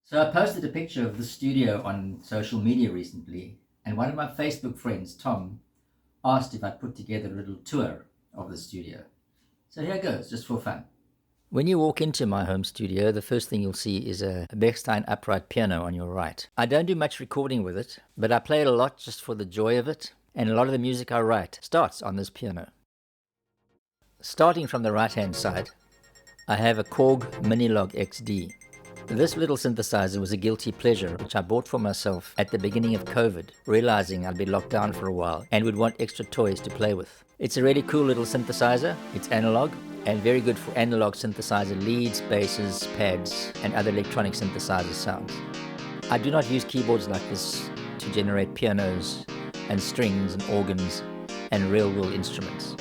So I posted a picture of the studio on social media recently, and one of my Facebook friends, Tom, asked if I'd put together a little tour of the studio. So here goes, just for fun. When you walk into my home studio, the first thing you'll see is a Bechstein upright piano on your right. I don't do much recording with it, but I play it a lot just for the joy of it, and a lot of the music I write starts on this piano. Starting from the right-hand side, I have a Korg Minilog XD. This little synthesizer was a guilty pleasure which I bought for myself at the beginning of COVID, realizing I'd be locked down for a while and would want extra toys to play with. It's a really cool little synthesizer. It's analog and very good for analog synthesizer leads, basses, pads, and other electronic synthesizer sounds. I do not use keyboards like this to generate pianos and strings and organs and real-world instruments.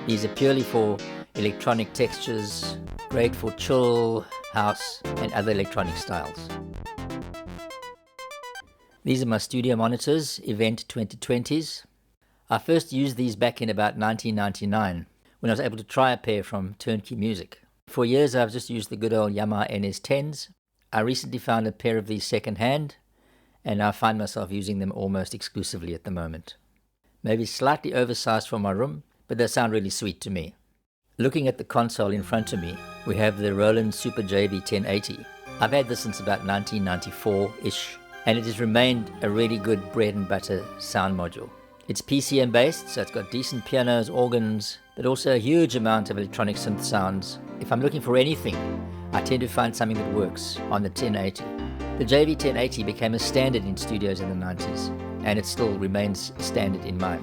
These are purely for electronic textures, great for chill, house, and other electronic styles. These are my studio monitors, Event 2020s. I first used these back in about 1999 when I was able to try a pair from Turnkey Music. For years I've just used the good old Yamaha NS10s. I recently found a pair of these second-hand, and I find myself using them almost exclusively at the moment. Maybe slightly oversized for my room, but they sound really sweet to me. Looking at the console in front of me, we have the Roland Super JB 1080. I've had this since about 1994-ish, and it has remained a really good bread and butter sound module. It's PCM based, so it's got decent pianos, organs, but also a huge amount of electronic synth sounds. If I'm looking for anything, I tend to find something that works on the 1080. The JB 1080 became a standard in studios in the 90s, and it still remains standard in mine.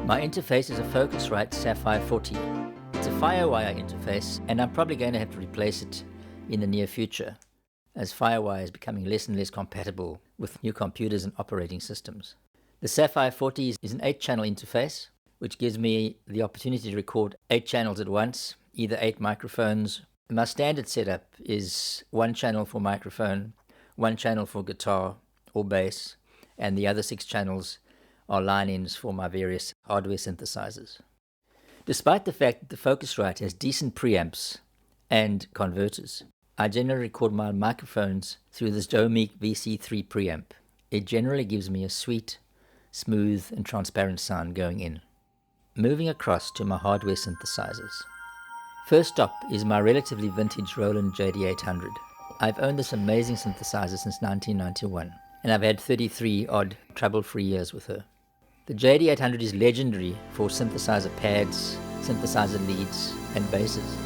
My interface is a Focusrite Sapphire 40. It's a FireWire interface, and I'm probably going to have to replace it in the near future, as FireWire is becoming less and less compatible with new computers and operating systems. The Sapphire 40 is an 8-channel interface, which gives me the opportunity to record 8 channels at once, either 8 microphones. My standard setup is 1 channel for microphone, 1 channel for guitar or bass, and the other 6 channels are line-ins for my various hardware synthesizers. Despite the fact that the Focusrite has decent preamps and converters, I generally record my microphones through this Domeek VC3 preamp. It generally gives me a sweet, smooth and transparent sound going in. Moving across to my hardware synthesizers. First up is my relatively vintage Roland JD800. I've owned this amazing synthesizer since 1991, and I've had 33 odd trouble-free years with her. The JD800 is legendary for synthesizer pads, synthesizer leads, and basses.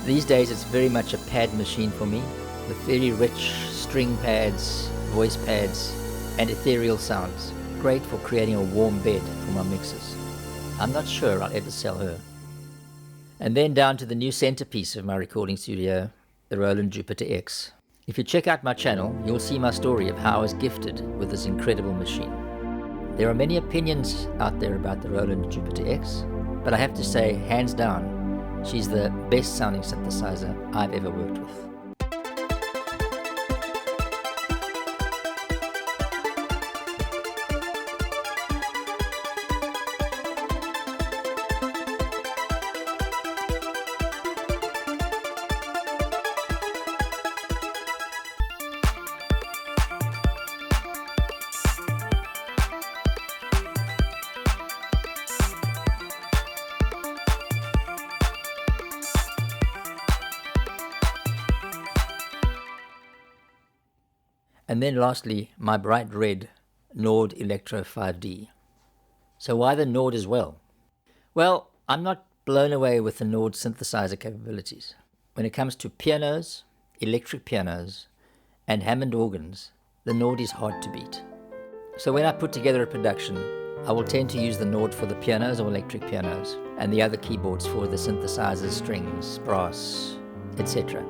These days it's very much a pad machine for me, with very rich string pads, voice pads, and ethereal sounds. Great for creating a warm bed for my mixes. I'm not sure I'll ever sell her. And then down to the new centerpiece of my recording studio, the Roland Jupiter X. If you check out my channel, you'll see my story of how I was gifted with this incredible machine. There are many opinions out there about the Roland Jupiter X, but I have to say, hands down, she's the best sounding synthesizer I've ever worked with. And then lastly, my bright red Nord Electro 5D. So why the Nord as well? Well, I'm not blown away with the Nord synthesizer capabilities. When it comes to pianos, electric pianos, and Hammond organs, the Nord is hard to beat. So when I put together a production, I will tend to use the Nord for the pianos or electric pianos, and the other keyboards for the synthesizers, strings, brass, etc.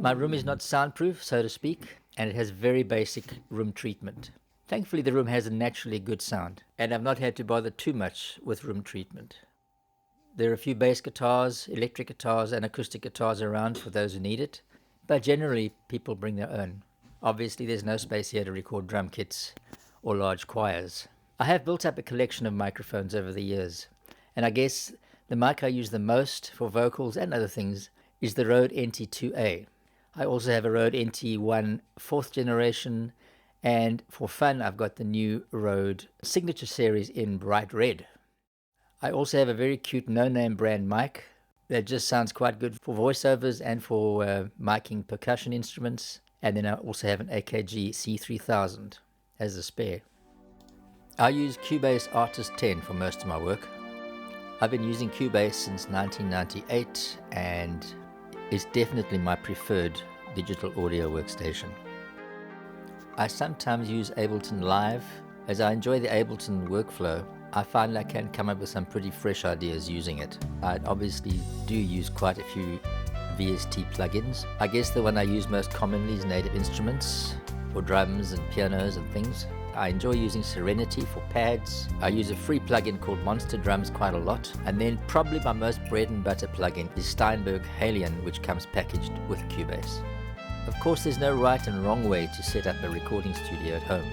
My room is not soundproof, so to speak, and it has very basic room treatment. Thankfully, the room has a naturally good sound, and I've not had to bother too much with room treatment. There are a few bass guitars, electric guitars, and acoustic guitars around for those who need it, but generally people bring their own. Obviously, there's no space here to record drum kits or large choirs. I have built up a collection of microphones over the years, and I guess the mic I use the most for vocals and other things is the Rode NT2A. I also have a Rode NT1 4th generation, and for fun, I've got the new Rode Signature Series in bright red. I also have a very cute no-name brand mic that just sounds quite good for voiceovers and for miking percussion instruments. And then I also have an AKG C3000 as a spare. I use Cubase Artist 10 for most of my work. I've been using Cubase since 1998 and it's definitely my preferred digital audio workstation. I sometimes use Ableton Live. As I enjoy the Ableton workflow, I find I can come up with some pretty fresh ideas using it. I obviously do use quite a few VST plugins. I guess the one I use most commonly is Native Instruments for drums and pianos and things. I enjoy using Serenity for pads. I use a free plugin called Monster Drums quite a lot. And then probably my most bread and butter plugin is Steinberg Halion, which comes packaged with Cubase. Of course, there's no right and wrong way to set up a recording studio at home.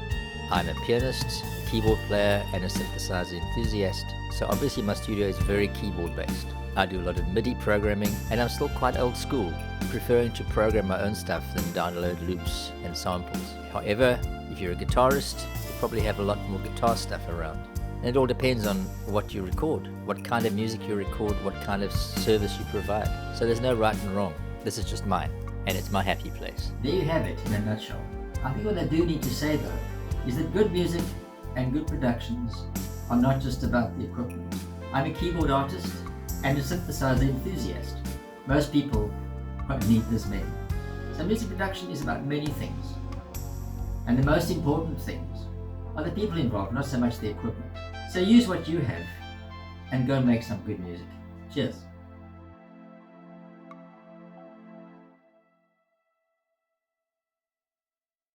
I'm a pianist, a keyboard player, and a synthesizer enthusiast, so obviously my studio is very keyboard based. I do a lot of MIDI programming, and I'm still quite old school, preferring to program my own stuff than download loops and samples. However, if you're a guitarist, you probably have a lot more guitar stuff around. And it all depends on what you record, what kind of music you record, what kind of service you provide. So there's no right and wrong. This is just mine, and it's my happy place. There you have it in a nutshell. I think what I do need to say though, is that good music and good productions are not just about the equipment. I'm a keyboard artist and a synthesizer enthusiast. Most people won't need this many. So music production is about many things. And the most important things are the people involved, not so much the equipment. So use what you have and go make some good music. Cheers.